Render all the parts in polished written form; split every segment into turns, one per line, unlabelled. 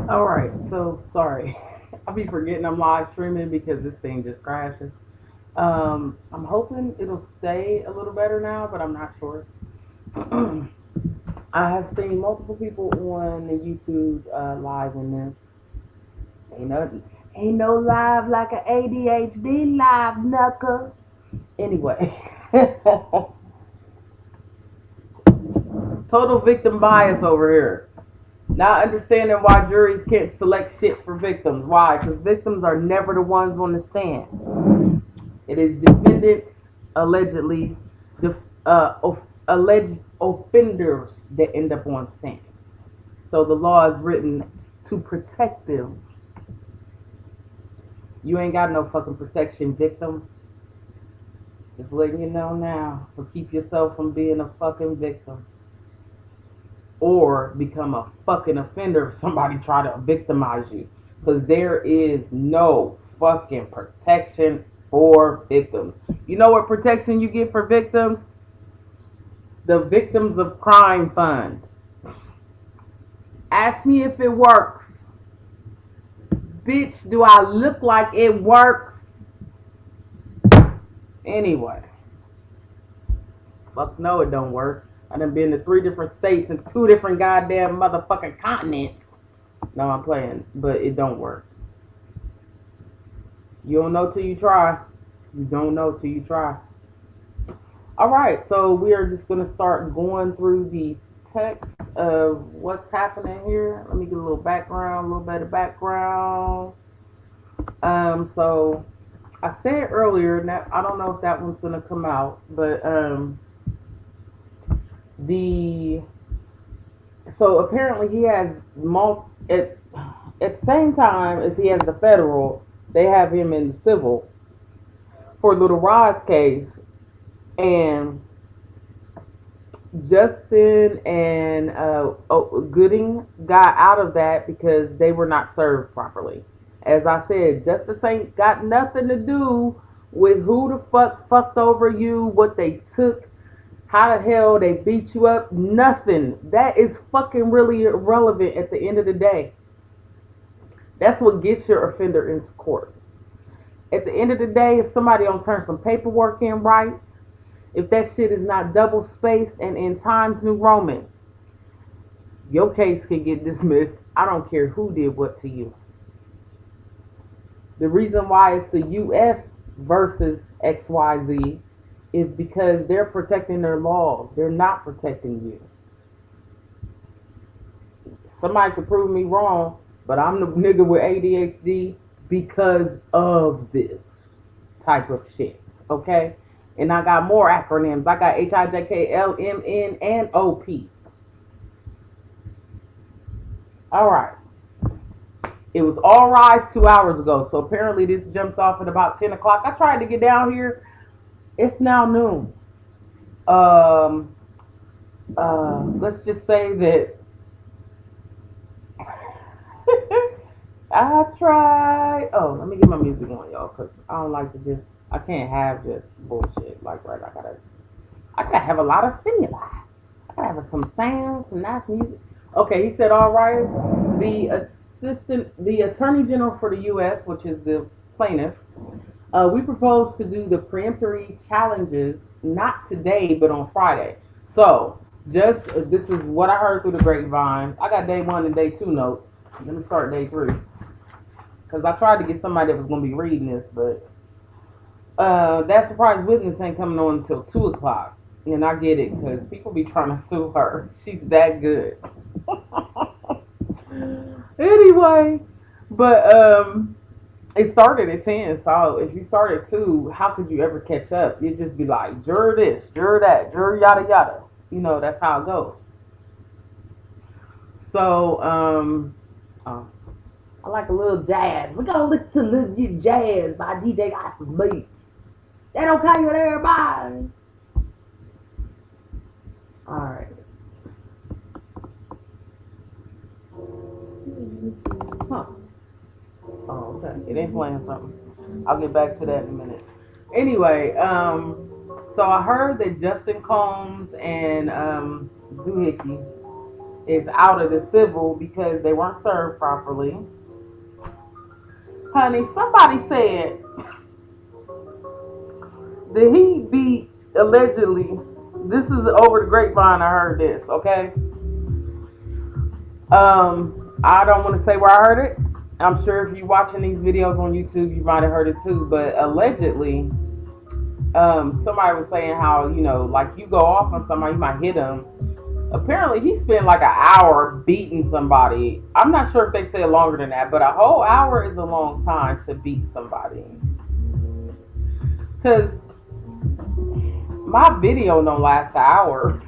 All right, so sorry. I'll be forgetting I'm live streaming because this thing just crashes. I'm hoping it'll stay a little better now, but I'm not sure. I have seen multiple people on the YouTube live in this. Ain't no live like an ADHD live knuckle. Anyway, total victim bias over here. Not understanding why juries can't select shit for victims. Why? Because victims are never the ones on the stand. It is defendants allegedly, alleged offenders that end up on stands. So the law is written to protect them. You ain't got no fucking protection, victim. Just letting you know now. So keep yourself from being a fucking victim. Or become a fucking offender if somebody try to victimize you. Because there is no fucking protection for victims. You know what protection you get for victims? The Victims of Crime Fund. Ask me if it works. Bitch, do I look like it works? Anyway. Fuck no, it don't work. I done been to 3 different states and 2 different goddamn motherfucking continents. No, I'm playing, but it don't work. You don't know till you try. You don't know till you try. Alright, so we are just going to start going through the text of what's happening here. Let me get a little background, a little bit of background. So I said earlier, that I don't know if that one's going to come out, but so apparently he has at the same time as he has the federal, they have him in the civil for Little Rod's case, and Justin and Gooding got out of that because they were not served properly. As I said, justice ain't got nothing to do with who the fuck fucked over you, what they took, how the hell they beat you up, nothing. That is fucking really irrelevant at the end of the day. That's what gets your offender into court. At the end of the day, if somebody don't turn some paperwork in right, if that shit is not double spaced and in Times New Roman, your case can get dismissed. I don't care who did what to you. The reason why it's the U.S. versus XYZ is because they're protecting their laws. They're not protecting you. Somebody could prove me wrong, but I'm the nigga with ADHD because of this type of shit. Okay? And I got more acronyms. I got HIJKLMN and OP. Alright. It was all rise 2 hours ago. So apparently this jumps off at about 10 o'clock. I tried to get down here. It's now noon. Let's just say that I tried. Oh, let me get my music on, y'all, because I don't like to just. I can't have just bullshit like right. I gotta have a lot of stimuli. I gotta have some sounds, some nice music. Okay, he said, all right. The Attorney General for the U.S., which is the plaintiff. We propose to do the preemptory challenges not today, but on Friday. So, just this is what I heard through the grapevine. I got day 1 and day 2 notes. Let me start day 3, because I tried to get somebody that was going to be reading this, but that surprise witness ain't coming on until 2 o'clock. And I get it, because people be trying to sue her. She's that good. Anyway, but It started at 10, so if you start at 2, how could you ever catch up? You'd just be like, juror this, juror that, juror yada yada. You know, that's how it goes. So, uh, I like a little jazz. We're gonna listen to a little jazz by DJ Got Some Beats. They don't okay with everybody. Alright. Huh. Oh, okay. It ain't playing something. I'll get back to that in a minute. Anyway, so I heard that Justin Combs and Doohickey is out of the civil because they weren't served properly. Honey, somebody said that he beat allegedly. This is over the grapevine. I heard this. Okay. I don't want to say where I heard it. I'm sure if you're watching these videos on YouTube, you might have heard it too. But allegedly, somebody was saying how like you go off on somebody, you might hit them. Apparently, he spent like an hour beating somebody. I'm not sure if they say longer than that, but a whole hour is a long time to beat somebody. Cause my video don't last an hour.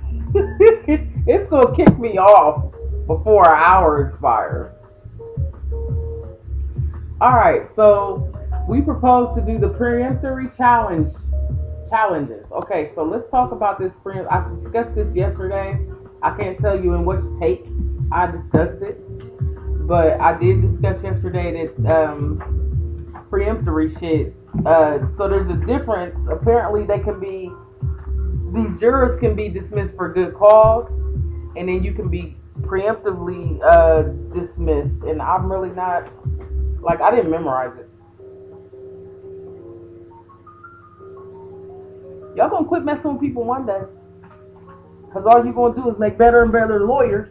It's gonna kick me off before an hour expires. Alright, so we propose to do the peremptory challenges. Okay, so let's talk about this I discussed this yesterday. I can't tell you in which take I discussed it, but I did discuss yesterday that peremptory shit. So there's a difference. Apparently these jurors can be dismissed for good cause, and then you can be preemptively dismissed. And I'm really not, like, I didn't memorize it. Y'all gonna quit messing with people one day, because all you're gonna do is make better and better lawyers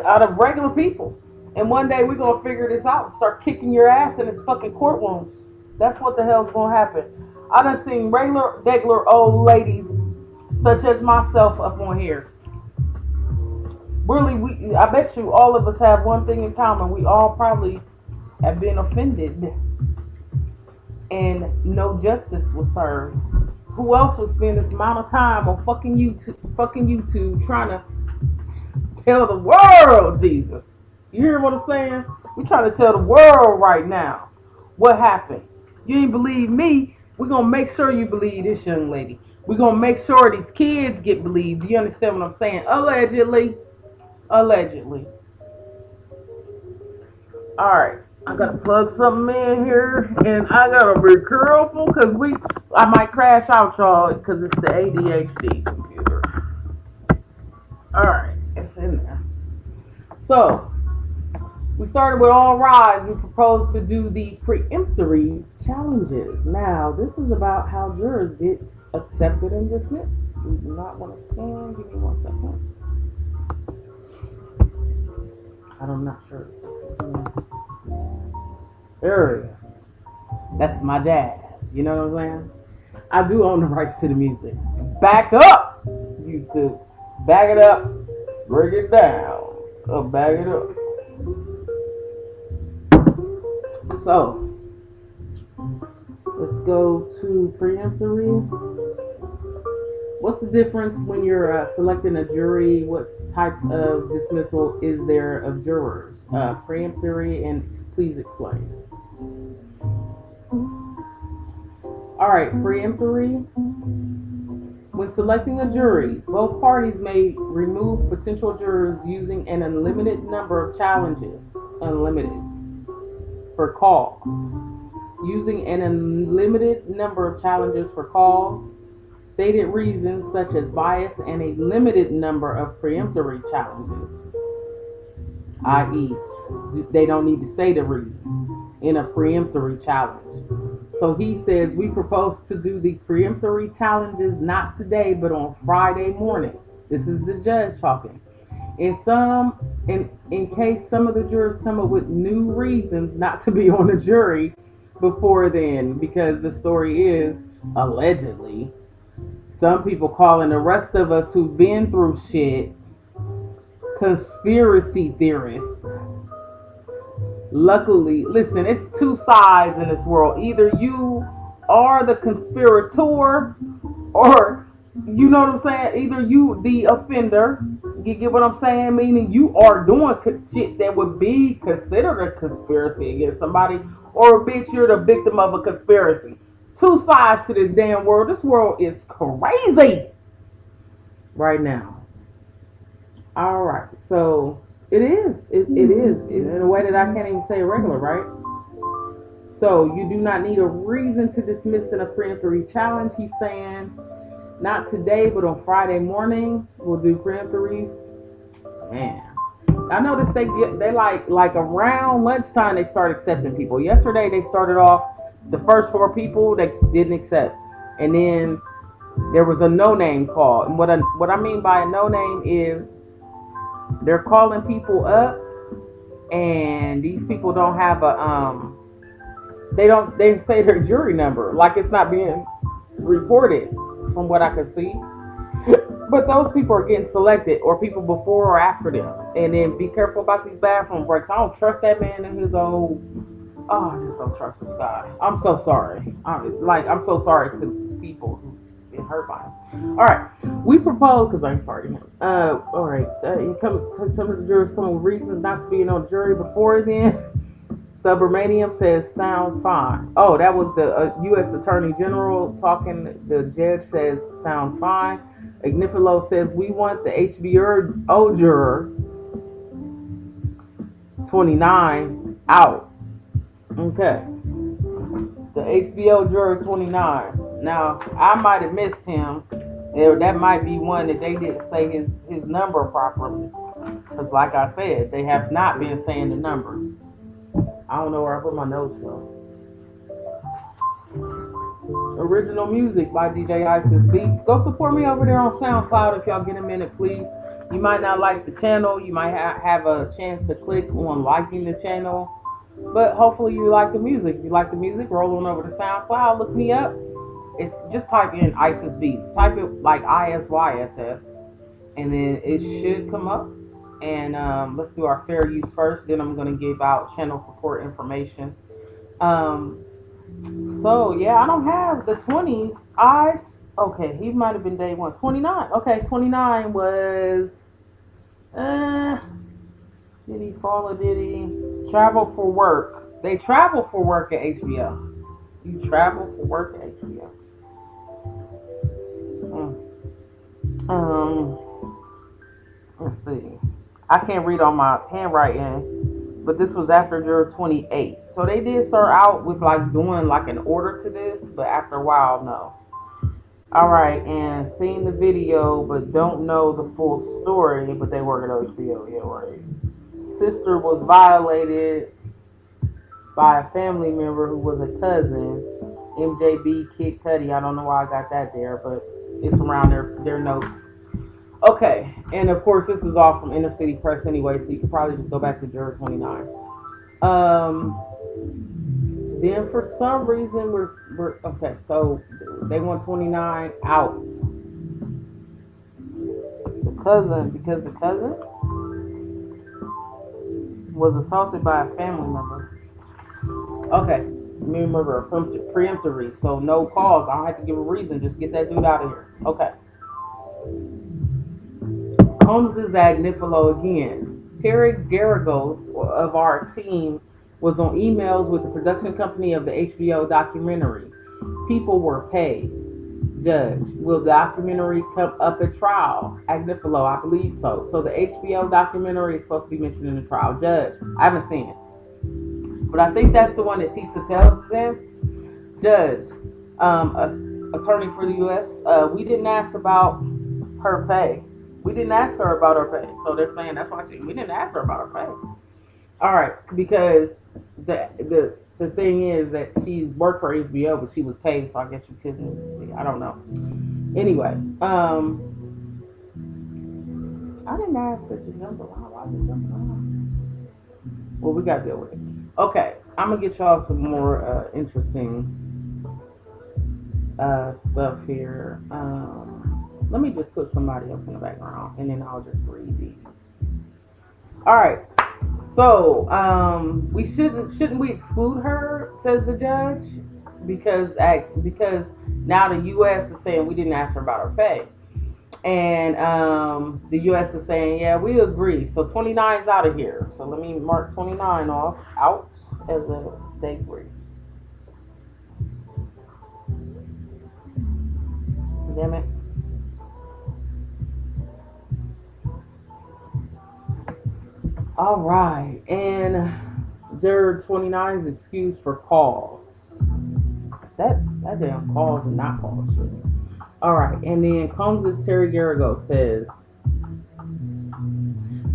out of regular people. And one day we're gonna figure this out and start kicking your ass in this fucking courtrooms. That's what the hell's gonna happen. I done seen regular old ladies such as myself up on here. Really, I bet you all of us have one thing in common. We all probably have been offended and no justice was served. Who else would spend this amount of time on fucking YouTube trying to tell the world, Jesus? You hear what I'm saying? We're trying to tell the world right now what happened. You ain't believe me. We're going to make sure you believe this young lady. We're going to make sure these kids get believed. Do you understand what I'm saying? Allegedly. Allegedly. Alright. I got to plug something in here. And I got to be careful because I might crash out, y'all, because it's the ADHD computer. Alright. It's in there. So, we started with all rise. We proposed to do the peremptory challenges. Now, this is about how jurors get accepted and dismissed. We do not want to scan. Give me 1 second. I'm not sure. There we go. That's my jazz. You know what I'm saying? I do own the rights to the music. Back up, YouTube. Back it up. Break it down. Back it up. So, let's go to peremptory. What's the difference when you're selecting a jury? What types of dismissal is there of jurors? Peremptory, and please explain. Alright, peremptory. When selecting a jury, both parties may remove potential jurors using an unlimited number of challenges. Unlimited. For cause. Using an unlimited number of challenges for cause. Stated reasons such as bias, and a limited number of peremptory challenges, i.e., they don't need to say the reason in a peremptory challenge. So he says we propose to do the peremptory challenges not today, but on Friday morning. This is the judge talking. In case some of the jurors come up with new reasons not to be on the jury before then, because the story is allegedly. Some people calling the rest of us who've been through shit conspiracy theorists. Luckily, listen, it's two sides in this world. Either you are the conspirator, or you know what I'm saying. Either you the offender. You get what I'm saying? Meaning you are doing shit that would be considered a conspiracy against somebody, or bitch, you're the victim of a conspiracy. Two sides to this damn world. This world is crazy right now. All right, so it is. It is in a way that I can't even say regular, right? So you do not need a reason to dismiss an peremptory challenge. He's saying not today, but on Friday morning we'll do peremptories. Man, I noticed they like around lunchtime they start accepting people. Yesterday they started off the first four people they didn't accept, and then there was a no name call. And what I mean by a no name is they're calling people up, and these people don't have a they say their jury number like it's not being reported from what I could see. But those people are getting selected, or people before or after them. And then be careful about these bathroom breaks. I don't trust that man in his old. Oh, I just don't trust this guy. I'm so sorry. I'm so sorry to people who've been hurt by him. All right, we propose because I'm sorry to him. All right, some of the jurors come with reasons not to be on the jury before then. Subramanian says sounds fine. Oh, that was the U.S. Attorney General talking. The judge says sounds fine. Ignifilo says we want the HBO juror 29 out. Okay. The HBO juror 29. Now, I might have missed him. That might be one that they didn't say his number properly. Because like I said, they have not been saying the numbers. I don't know where I put my notes though. Original music by DJ Isis Beats. Go support me over there on SoundCloud if y'all get a minute, please. You might not like the channel. You might have a chance to click on liking the channel. But hopefully you like the music. If you like the music, roll on over to SoundCloud. Look me up. It's just type in Isis Beats. Type it like ISYSS. And then it should come up. And let's do our fair use first. Then I'm going to give out channel support information. So yeah, I don't have the 20s. Okay, he might have been day one. 29. Okay, 29 was did he fall or did he travel for work? They travel for work at HBO. You travel for work at HBO. Let's see. I can't read on my handwriting, but this was after juror 28. So they did start out with like doing like an order to this, but after a while, no. Alright, and seeing the video, but don't know the full story, but they work at HBO, yeah, right. Sister was violated by a family member who was a cousin. MJB Kid Cudi, I don't know why I got that there, but it's around their notes. Okay, and of course this is all from Inner City Press anyway, so you can probably just go back to juror 29. Then for some reason we're okay, so they want 29 out. Because the cousin was assaulted by a family member. Okay, remember preemptory, so no cause. I don't have to give a reason. Just get that dude out of here. Okay. Holmes is at Nifolo again. Terry Garagos of our team was on emails with the production company of the HBO documentary. People were paid. Judge, will the documentary come up at trial? Agnifilo, I believe so. So the HBO documentary is supposed to be mentioned in the trial. Judge, I haven't seen it, but I think that's the one that Tisa tells them. Judge, attorney for the U.S., we didn't ask about her pay. We didn't ask her about her pay. So they're saying that's why we didn't ask her about her pay. All right, because the thing is that she worked for HBO, but she was paid, so I guess you couldn't. I don't know. Anyway, I didn't ask her to jump around. Why did jump around? Well, we got to deal with it. Okay, I'm gonna get y'all some more interesting stuff here. Let me just put somebody else in the background, and then I'll just read these. All right. So, we shouldn't we exclude her? Says the judge, because now the U.S. is saying we didn't ask her about her pay, and the U.S. is saying yeah we agree. So 29 is out of here. So let me mark 29 off out as a day free. Damn it. All right, and juror 29's excuse for cause. That damn cause and not cause shit. All right, and then Combs' Terry Garrigo says,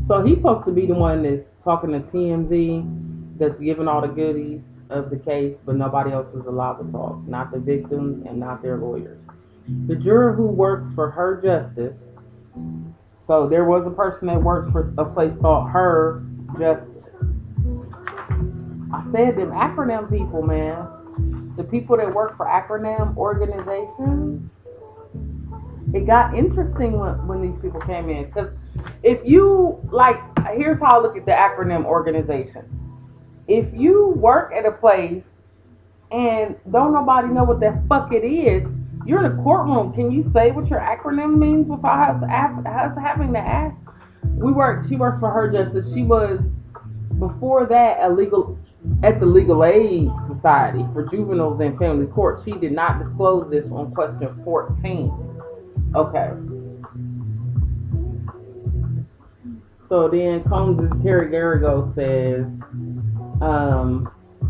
so he's supposed to be the one that's talking to TMZ, that's giving all the goodies of the case, but nobody else is allowed to talk, not the victims and not their lawyers. The juror who works for Her Justice, so there was a person that works for a place called Her Justice. I said them acronym people, man. The people that work for acronym organizations, it got interesting when these people came in. Because if you, like, here's how I look at the acronym organizations. If you work at a place and don't nobody know what the fuck it is, you're in a courtroom. Can you say what your acronym means without us having to ask? She works for Her Justice. She was, before that, at the Legal Aid Society for Juveniles and Family Court. She did not disclose this on question 14. Okay. So then Combs' Terry Garrigo says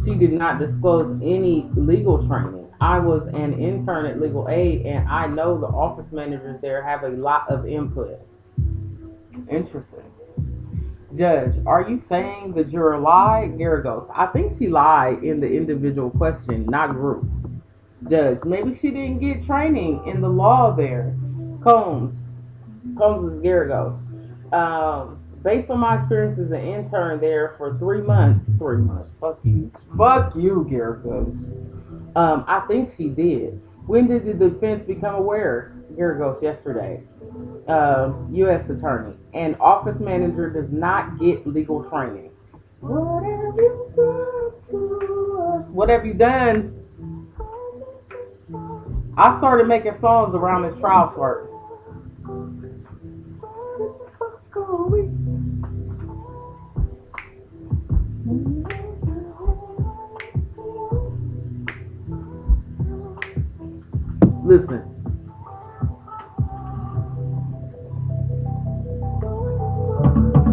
she did not disclose any legal training. I was an intern at Legal Aid, and I know the office managers there have a lot of input. Interesting. Judge, are you saying the juror lied? Garrigos, I think she lied in the individual question, not group. Judge, maybe she didn't get training in the law there. Combs is Garrigos. Based on my experience as an intern there for 3 months, fuck you, Garrigos. I think she did. When did the defense become aware? Garrigos, yesterday. U.S. attorney. An office manager does not get legal training. What have you done to us? What have you done? I started making songs around this trial court. Listen.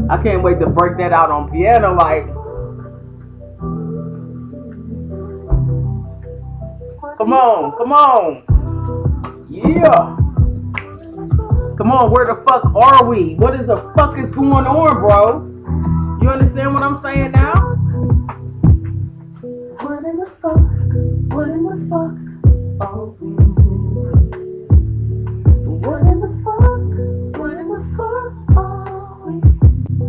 I can't wait to break that out on piano like. Come on. Yeah. Come on, where the fuck are we? What is the fuck is going on, bro? You understand what I'm saying now? What in the fuck are we? What in the fuck are we?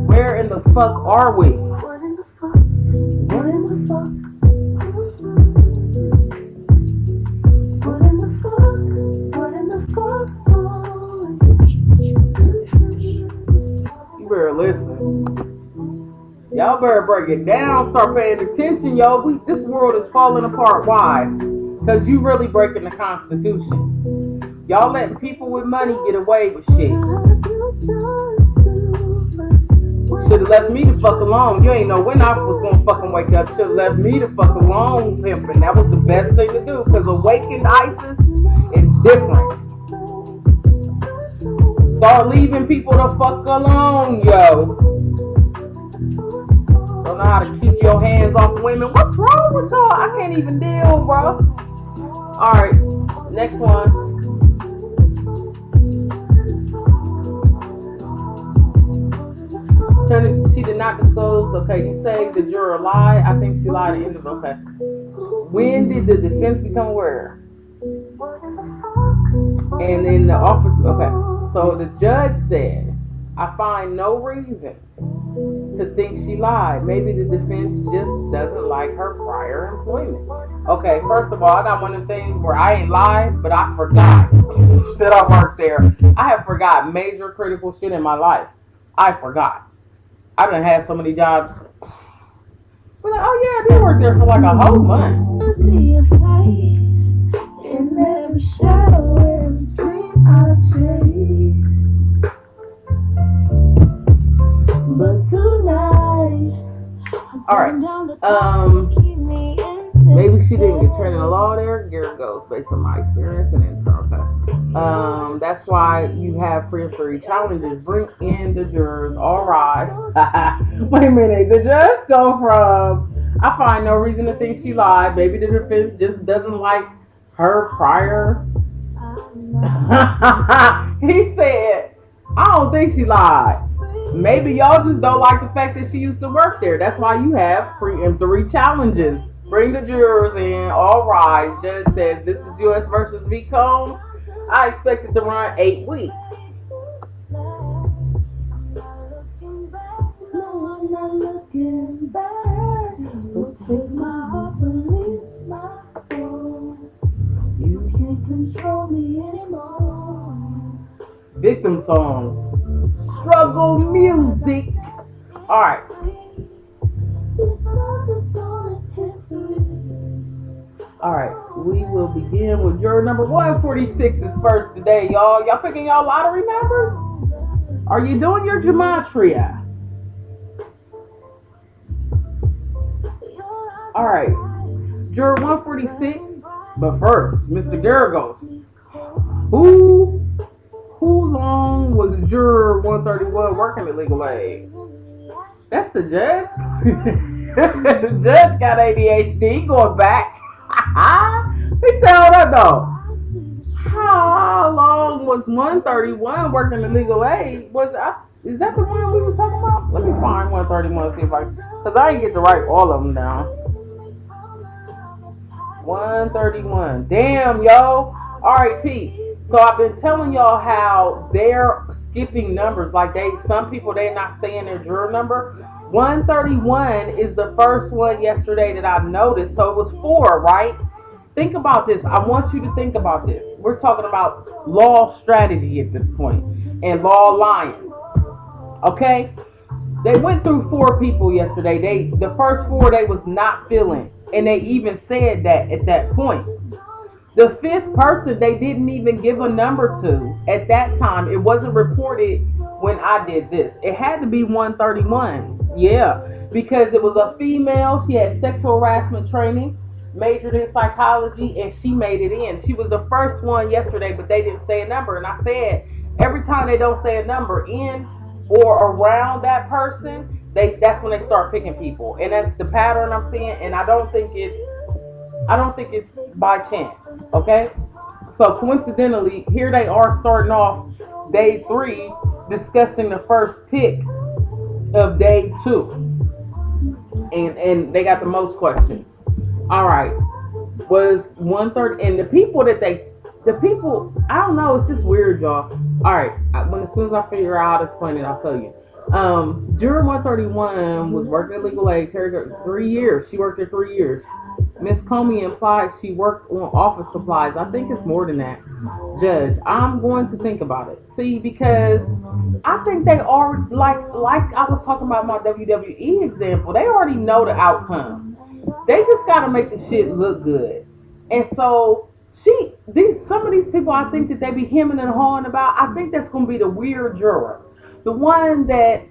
Where in the fuck are we? What in the fuck? What in the fuck? What in the fuck? What in the fuck are we? You better listen. Y'all better break it down. Start paying attention, yo. This world is falling apart. Why? Because you really breaking the Constitution. Y'all letting people with money get away with shit. Should have left me the fuck alone. You ain't know when I was gonna fucking wake up. Should have left me the fuck alone, pimping. That was the best thing to do. Because awakened ISIS is different. Start leaving people the fuck alone, yo. Don't know how to keep your hands off women. What's wrong with y'all? I can't even deal, bro. Alright, next one. She did not disclose. Okay, you say the juror lied. I think she lied at the end of it. Okay. When did the defense become aware? And then the office. Okay. So the judge says, I find no reason to think she lied. Maybe the defense just doesn't like her prior employment. Okay, first of all, I got one of the things where I ain't lied, but I forgot that I worked there. I have forgot major critical shit in my life. I forgot. I done had so many jobs. We're like, oh yeah, I did work there for like a whole month.
See your face in every shadow, every dream I chase. But tonight,
All right. Maybe she didn't get trained in the law there. Here it goes, based on my experience and internal test. That's why you have free and three challenges. Bring in the jurors. All rise. Wait a minute. The judge go from I find no reason to think she lied. Maybe the defense just doesn't like her prior. He said, I don't think she lied. Maybe y'all just don't like the fact that she used to work there. That's why you have free and three challenges. Bring the jurors in. All right. Judge says this is U.S. versus V. Combs. I expect it to run 8 weeks. Victim songs. Struggle music. All right. All right. We will begin with juror number 146 is first today, y'all. Y'all picking y'all lottery numbers? Are you doing your gematria? All right. Juror 146. But first, Mr. Garagos. Who long was juror 131 working at legal aid? That's the judge. The judge got ADHD going back. He tell that though. How long was 131 working at legal aid? Is that the one we were talking about? Let me find 131 see if because I didn't get to write all of them down. 131. Damn, yo. All right, Pete. So I've been telling y'all how they're skipping numbers. Like some people, they're not saying their juror number. 131 is the first one yesterday that I noticed. So it was 4, right? Think about this. I want you to think about this. We're talking about law strategy at this point and law alliance. Okay? They went through 4 people yesterday. The first 4 they was not feeling. And they even said that at that point. The 5th person they didn't even give a number to at that time. It wasn't reported when I did this. It had to be 131. Yeah, because it was a female. She had sexual harassment training, majored in psychology, and she made it in. She was the first one yesterday, but they didn't say a number. And I said, every time they don't say a number in or around that person, that's when they start picking people. And that's the pattern I'm seeing, and I don't think it's by chance, okay? So coincidentally, here they are starting off day 3, discussing the first pick of day 2. And they got the most questions. All right. Was 130, and the people, I don't know, it's just weird, y'all. All right. As soon as I figure out how to explain it, I'll tell you. Juror 131 was working at legal aid 3 years. She worked there 3 years. Miss Comey implied she worked on office supplies. I think it's more than that. Judge, I'm going to think about it. See, because I think they are like I was talking about my WWE example. They already know the outcome. They just gotta make the shit look good. And so some of these people, I think that they be hemming and hawing about. I think that's gonna be the weird juror, the one that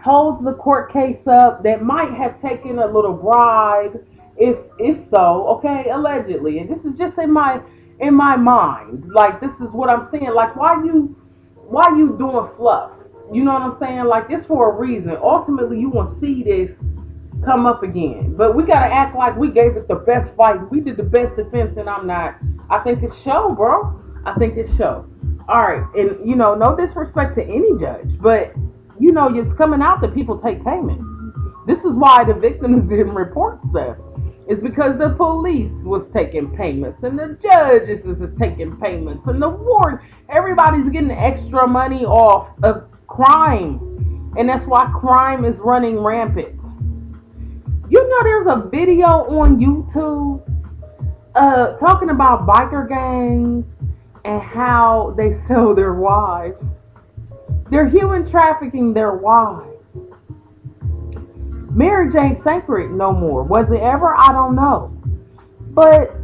holds the court case up, that might have taken a little bribe. If so, okay, allegedly, and this is just in my mind, like this is what I'm saying. Like why you doing fluff? You know what I'm saying? Like it's for a reason. Ultimately, you want to see this come up again, but we gotta act like we gave it the best fight. We did the best defense, and I'm not. I think it's show, bro. I think it's show. All right, and no disrespect to any judge, but it's coming out that people take payments. This is why the victims didn't report stuff. It's because the police was taking payments and the judges is taking payments and the warden. Everybody's getting extra money off of crime. And that's why crime is running rampant. There's a video on YouTube talking about biker gangs and how they sell their wives. They're human trafficking their wives. Marriage ain't sacred no more. Was it ever? I don't know. But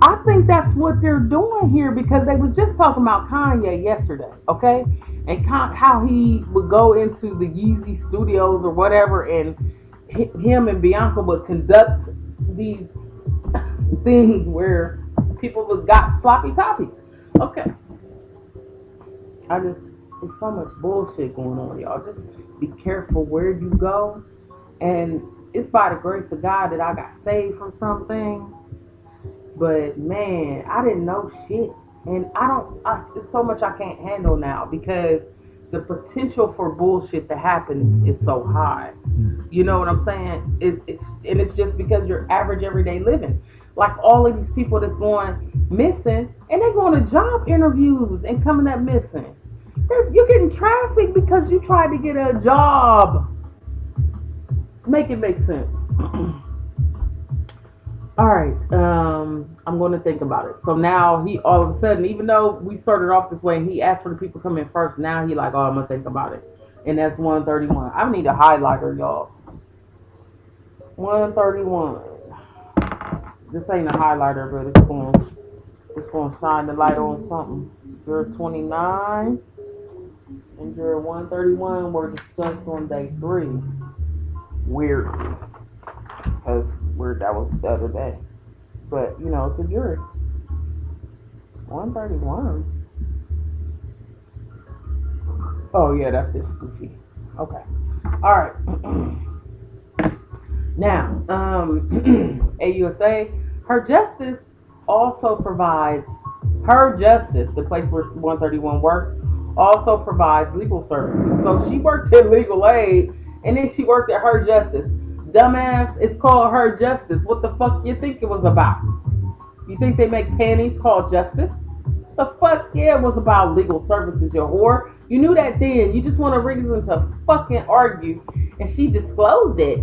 I think that's what they're doing here because they was just talking about Kanye yesterday, okay? And how he would go into the Yeezy studios or whatever, and him and Bianca would conduct these things where people was got sloppy topics. Okay, I just there's so much bullshit going on, y'all. Just be careful where you go, and it's by the grace of God that I got saved from something. But man, I didn't know shit, and I don't. It's so much I can't handle now because the potential for bullshit to happen is so high. You know what I'm saying? It's just because you're average everyday living. Like all of these people that's going missing, and they're going to job interviews and coming up missing. You're getting trafficked because you tried to get a job. Make it make sense. All right, I'm going to think about it. So now he all of a sudden, even though we started off this way and he asked for the people to come in first, now he like, oh, I'm gonna think about it, and that's 131. I need a highlighter, y'all. 131. This ain't a highlighter, but it's going to shine the light on something. You're 29 and you're 131 were discussed on day 3. Weird, because weird that was the other day. But it's a jury. 131. Oh yeah, that's just goofy. Okay. All right. Now, AUSA, her justice also provides her justice, the place where 131 works, also provides legal services. So she worked at legal aid, and then she worked at her justice. Dumbass, it's called her justice. What the fuck you think it was about? You think they make panties called justice? The fuck yeah, it was about legal services, you whore. You knew that then. You just want a reason to fucking argue, and she disclosed it.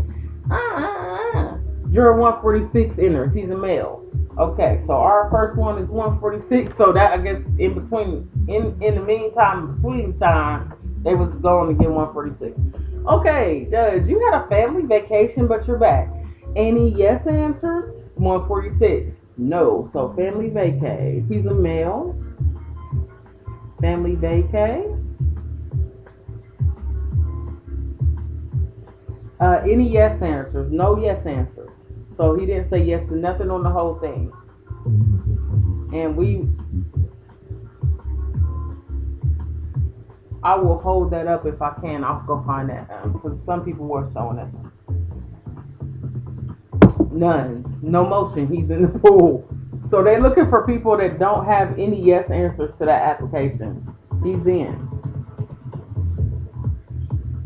Juror 146 enters. He's a male. Okay, so our first one is 146. So that I guess in between, in the meantime, between time, they was going to get 146. Okay, Judge, you had a family vacation, but you're back. Any yes answers? 146. No. So family vacay. He's a male. Family vacay. Any yes answers? No yes answers. So he didn't say yes to nothing on the whole thing. And I will hold that up if I can. I'll go find that because some people were showing it. None. No motion. He's in the pool. So they're looking for people that don't have any yes answers to that application. He's in.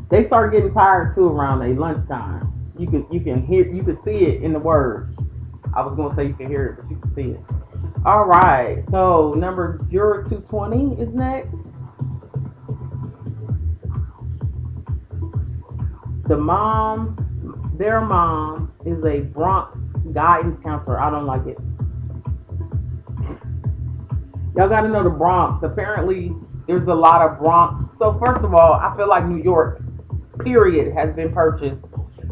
They start getting tired too around a lunchtime. You can see it in the words. I was gonna say you can hear it, but you can see it. All right. So juror 220 is next. Their mom is a Bronx guidance counselor. I don't like it. Y'all got to know the Bronx. Apparently, there's a lot of Bronx. So first of all, I feel like New York, period, has been purchased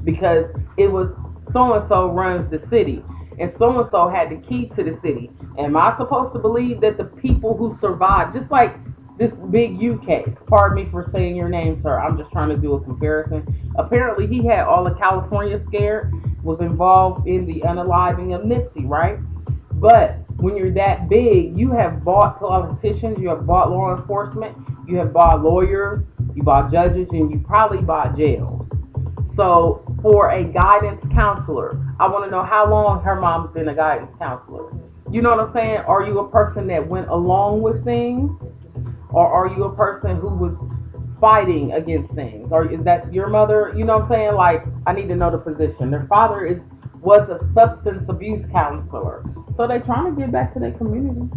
because it was so and so runs the city, and so and so had the key to the city. Am I supposed to believe that the people who survived, just like this Big U case, pardon me for saying your name, sir, I'm just trying to do a comparison. Apparently, he had all of California scared, was involved in the unaliving of Nipsey, right? But when you're that big, you have bought politicians, you have bought law enforcement, you have bought lawyers, you bought judges, and you probably bought jails. So for a guidance counselor, I want to know how long her mom's been a guidance counselor. You know what I'm saying? Are you a person that went along with things? Or are you a person who was fighting against things? Or is that your mother? You know what I'm saying? Like, I need to know the position. Their father was a substance abuse counselor. So they're trying to get back to their community.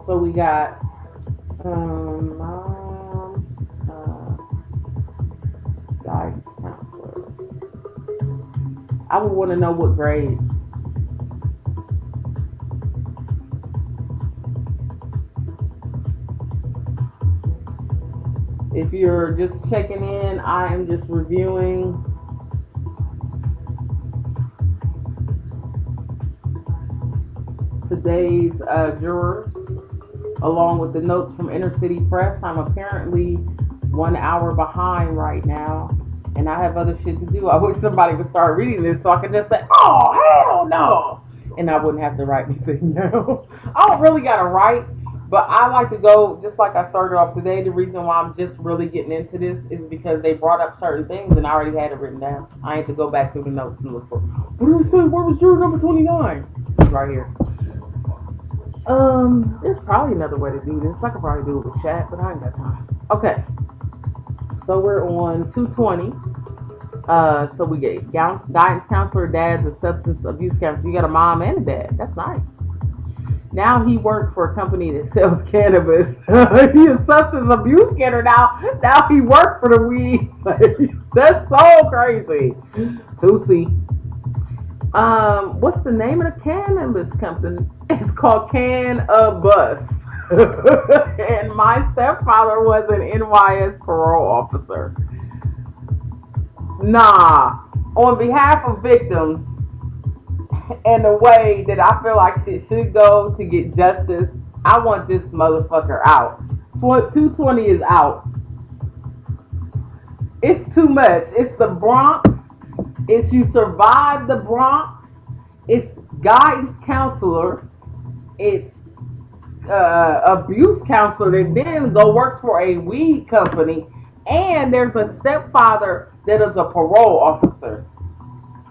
So we got mom, guidance counselor. I would want to know what grades. If you're just checking in, I am just reviewing today's jurors, along with the notes from Inner City Press. I'm apparently 1 hour behind right now, and I have other shit to do. I wish somebody would start reading this so I could just say, "Oh hell no," and I wouldn't have to write anything down. I don't really gotta write, but I like to go just like I started off today. The reason why I'm just really getting into this is because they brought up certain things and I already had it written down. I had to go back through the notes and look for. What did we say? Where was juror number 29? Right here. There's probably another way to do this. I could probably do it with chat, but I ain't got time. Okay, so we're on 220. So we get guidance counselor, dad's a substance abuse counselor. You got a mom and a dad. That's nice. Now he worked for a company that sells cannabis. He's a substance abuse center now. Now he worked for the weed place. That's so crazy. 2C. What's the name of the cannabis company? It's called Cannabis. And my stepfather was an NYS parole officer. Nah. On behalf of victims and the way that I feel like shit should go to get justice, I want this motherfucker out. 220 is out. It's too much. It's the Bronx. It's you survived the Bronx. It's guidance counselor. It's abuse counselor that then go works for a weed company. And there's a stepfather that is a parole officer.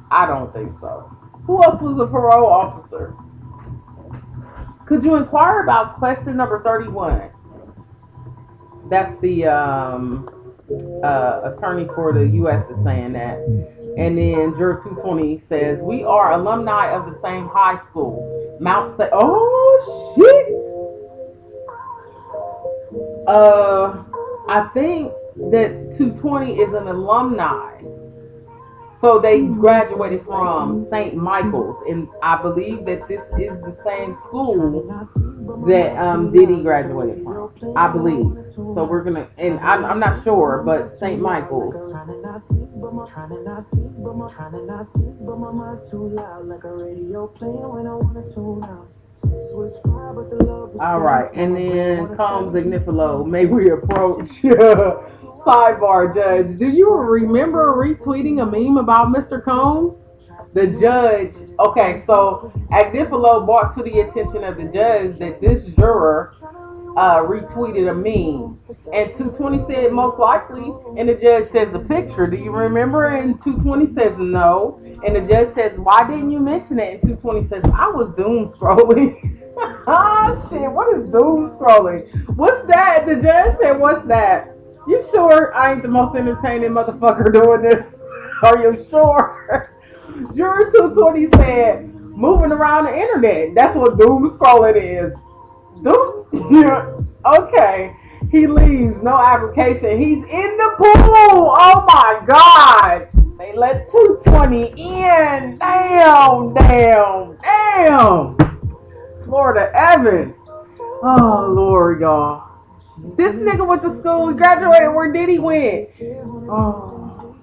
I don't think so. Who else was a parole officer? Could you inquire about question number 31? That's the attorney for the U.S. is saying that. And then juror 220 says, we are alumni of the same high school. Mount St. Oh, shit. I think that 220 is an alumni. So they graduated from St. Michael's, and I believe that this is the same school that Diddy graduated from. I believe. So we're gonna, and I'm not sure, but St. Michael's. All right, and then comes Ignifilo. May we approach? Sidebar, Judge. Do you remember retweeting a meme about Mr. Combs? The judge. Okay, so Agnifilo brought to the attention of the judge that this juror retweeted a meme. And 220 said most likely, and the judge says the picture. Do you remember? And 220 says no. And the judge says, why didn't you mention it? And 220 says, I was doom scrolling. Ah, shit, what is doom scrolling? What's that? The judge said, what's that? You sure I ain't the most entertaining motherfucker doing this? Are you sure? Juror 220 said, moving around the internet. That's what doom scrolling is. Doom? Okay. He leaves. No application. He's in the pool. Oh my God. They let 220 in. Damn. Florida Evans. Oh, Lord, y'all. This nigga went to school, he graduated. Where did he went? Oh.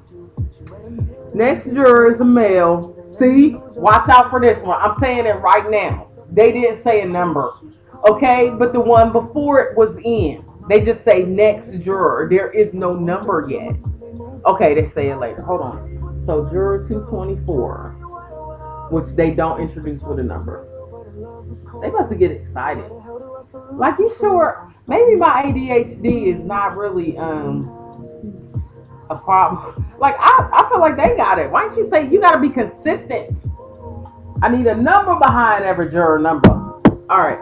Next juror is a male. See? Watch out for this one. I'm saying it right now. They didn't say a number. Okay? But the one before it was in. They just say next juror. There is no number yet. Okay, they say it later. Hold on. So juror 224, which they don't introduce with a number. They must get excited. Like, you sure? Maybe my ADHD is not really a problem. Like, I feel like they got it. Why don't you say you got to be consistent? I need a number behind every juror number. All right.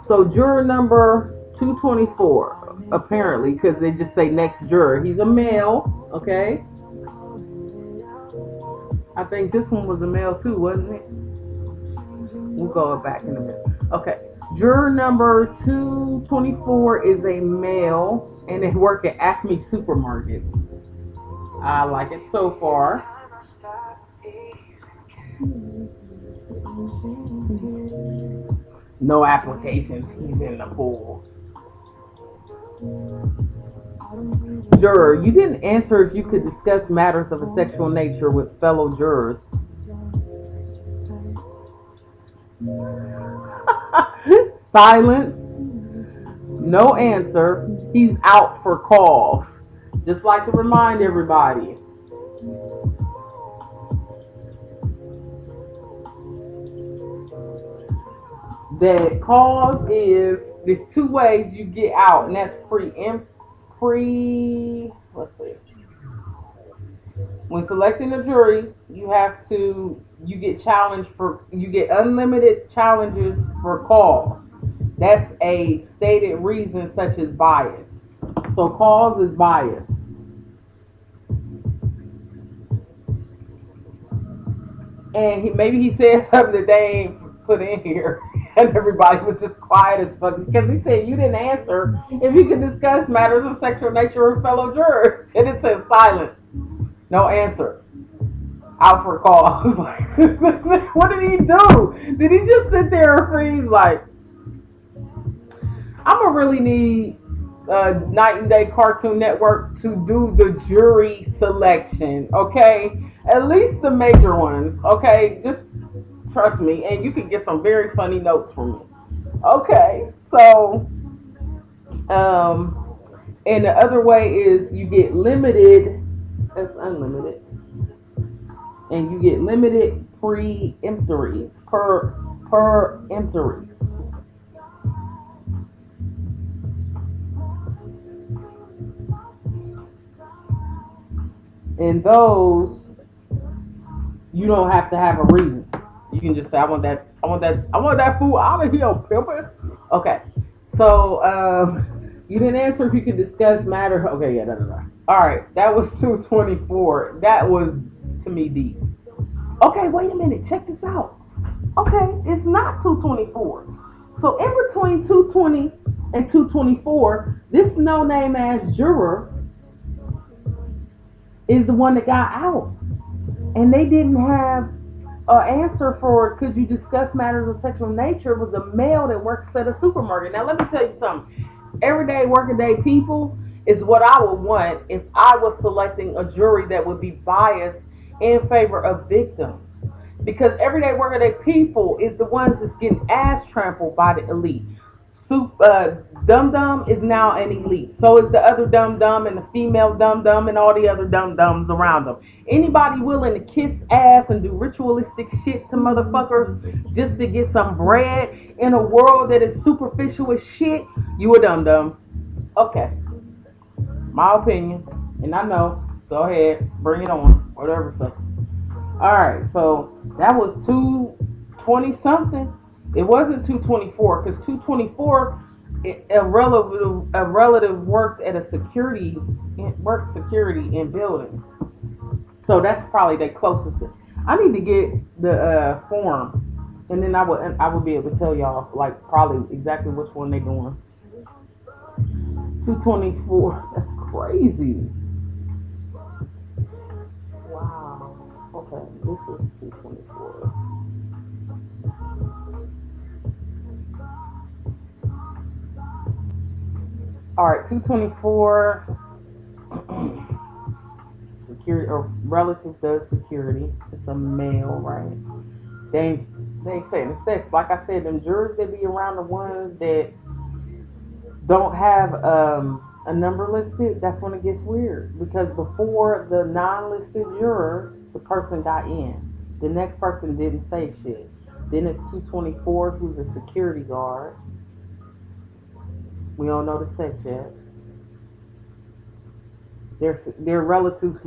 So juror number 224, apparently, because they just say next juror. He's a male, okay? I think this one was a male too, wasn't it? We'll go back in a minute. Okay. Juror number 224 is a male, and they work at Acme Supermarket. I like it so far. No applications. He's in the pool. Juror, you didn't answer if you could discuss matters of a sexual nature with fellow jurors. Silence, no answer. He's out for calls. Just like to remind everybody that calls is there's two ways you get out, and that's pre. Let's see. When selecting a jury, you get challenged for you get unlimited challenges for calls. That's a stated reason such as bias. So cause is bias. And maybe he said something that they ain't put in here, and everybody was just quiet as fuck because he said you didn't answer if you can discuss matters of sexual nature with fellow jurors, and it says silent, no answer, out for call. I was like, what did he do? Did he just sit there and freeze? Like, I'm gonna really need Night and Day Cartoon Network to do the jury selection, okay? At least the major ones, okay? Just trust me, and you can get some very funny notes from me. Okay, so um, and the other way is you get limited. That's unlimited, and you get limited pre-emptories per emptories, and those you don't have to have a reason. You can just say, I want that, I want that, I want that food out of here, pimpin'. Okay. So, you didn't answer if you could discuss matter. Okay, yeah, da, da, da. All right, that was 224. That was, to me, deep. Okay, wait a minute. Check this out. Okay, it's not 224. So, in between 220 and 224, this no name ass juror is the one that got out. And they didn't have an answer for could you discuss matters of sexual nature was a male that works at a supermarket. Now let me tell you something. Everyday working day people is what I would want if I was selecting a jury that would be biased in favor of victims. Because everyday working day people is the ones that's getting ass trampled by the elite. Dum Dum is now an elite. So is the other Dum Dum and the female Dum Dum and all the other Dum Dums around them. Anybody willing to kiss ass and do ritualistic shit to motherfuckers just to get some bread in a world that is superficial as shit, you a Dum Dum. Okay, my opinion, and I know. Go ahead, bring it on, whatever. So, all right, so that was 220 something. It wasn't 224 because 224 a relative worked at a security worked security in buildings. So that's probably the closest. I need to get the form, and then I would be able to tell y'all like probably exactly which one they doing. 224. That's crazy. Wow. Okay, this is 224. All right, 224. Security or relative does security. It's a male, right? They ain't saying the sex. Like I said, them jurors that be around the ones that don't have a number listed. That's when it gets weird because before the non-listed juror, the person got in. The next person didn't say shit. Then it's 224, who's a security guard. We don't know the sex yet. They're relative.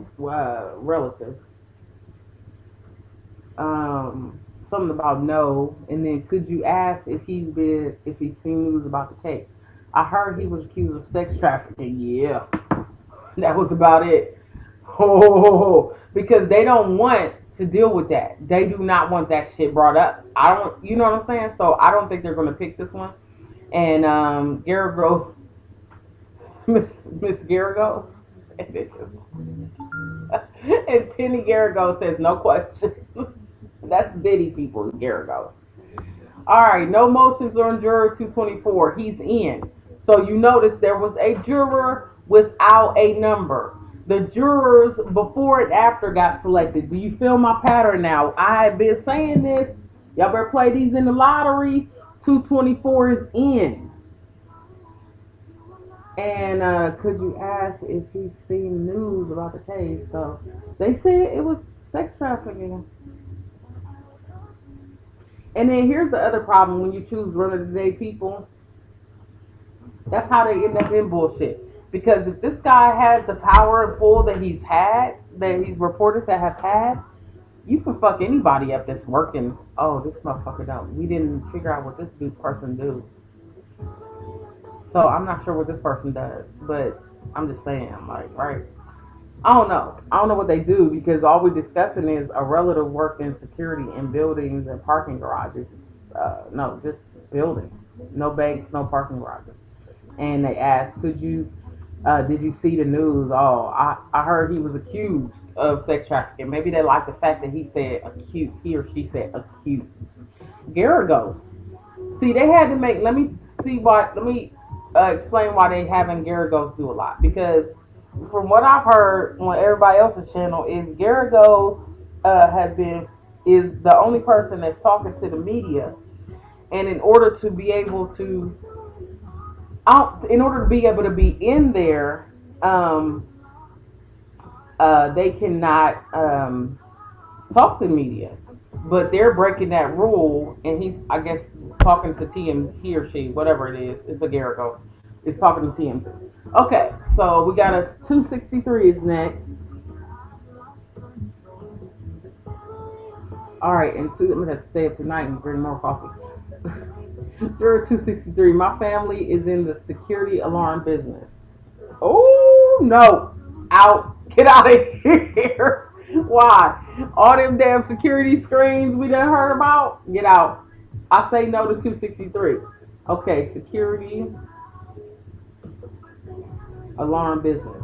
Something about no, and then could you ask if he's seen news about the case? I heard he was accused of sex trafficking. Yeah, that was about it. Oh, because they don't want to deal with that. They do not want that shit brought up. I don't, you know what I'm saying? So I don't think they're gonna pick this one. And Garagos, Miss Garagos, and Tenny Garagos says no question. That's Biddy people, Garagos. All right, no motions on juror 224. He's in. So you notice there was a juror without a number. The jurors before and after got selected. Do you feel my pattern now? I have been saying this Y'all better play these in the lottery. 224 is in. And could you ask if he's seen news about the case? So they said it was sex trafficking. And then here's the other problem when you choose run of the day people. That's how they end up in bullshit. Because if this guy has the power and pull that he's had, that he's reported to have had, you can fuck anybody up that's working. Oh, this motherfucker don't. We didn't figure out what this person do. So I'm not sure what this person does, but I'm just saying, like, right? I don't know. I don't know what they do because all we're discussing is a relative work in security in buildings and parking garages. No, just buildings. No banks, no parking garages. And they asked, did you see the news? Oh, I heard he was accused of sex trafficking. Maybe they like the fact that he said acute. He or she said acute. Garagos. See, they had to make. Let me explain why they having Garagos do a lot because from what I've heard on everybody else's channel is Garagos has been is the only person that's talking to the media, and in order to be able to be in there, they cannot talk to the media. But they're breaking that rule, and he's, I guess, talking to TM, he or she, whatever it is, it's a Garrigo, is talking to TM. Okay, so we got a 263 is next. All right, and I'm gonna have to stay up tonight and bring more coffee. Juror 263. My family is in the security alarm business. Oh no! Out! Get out of here! Why? All them damn security screens we done heard about? Get out! I say no to 263. Okay, security alarm business.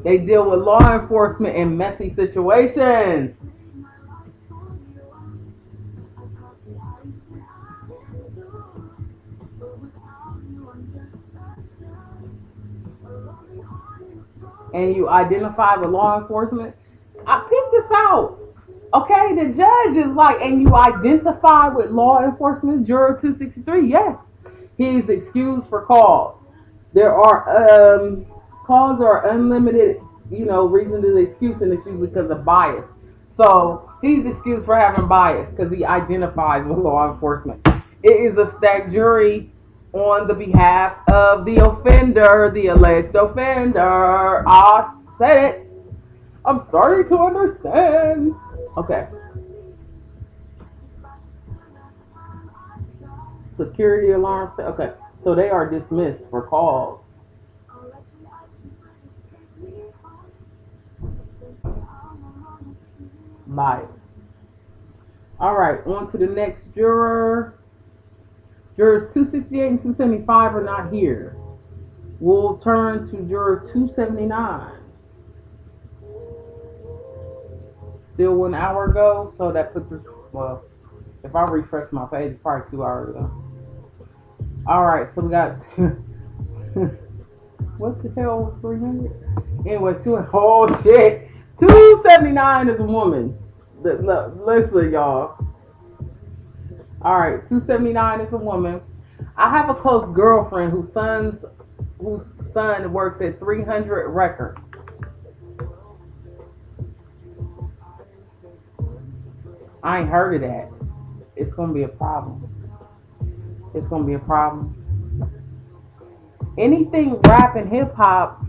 They deal with law enforcement in messy situations. And you identify the law enforcement. I picked this out. Okay, the judge is like, and you identify with law enforcement, juror 263. Yes, he is excused for cause. There are cause or unlimited, reason to the excuse, and it's usually because of bias. So he's excused for having bias because he identifies with law enforcement. It is a stacked jury on the behalf of the offender, the alleged offender. I said it. I'm starting to understand. Okay. Security alarm. Okay. So they are dismissed for cause. Bias. All right. On to the next juror. Jurors 268 and 275 are not here. We'll turn to juror 279. Still 1 hour ago, so that puts us, well, if I refresh my page, it's probably 2 hours ago. Alright, so we got, what the hell was 300? Anyway, oh shit, 279 is a woman. Listen, y'all. Alright, 279 is a woman. I have a close girlfriend whose son works at 300 Records. I ain't heard of that. It's gonna be a problem. It's gonna be a problem. Anything rap and hip hop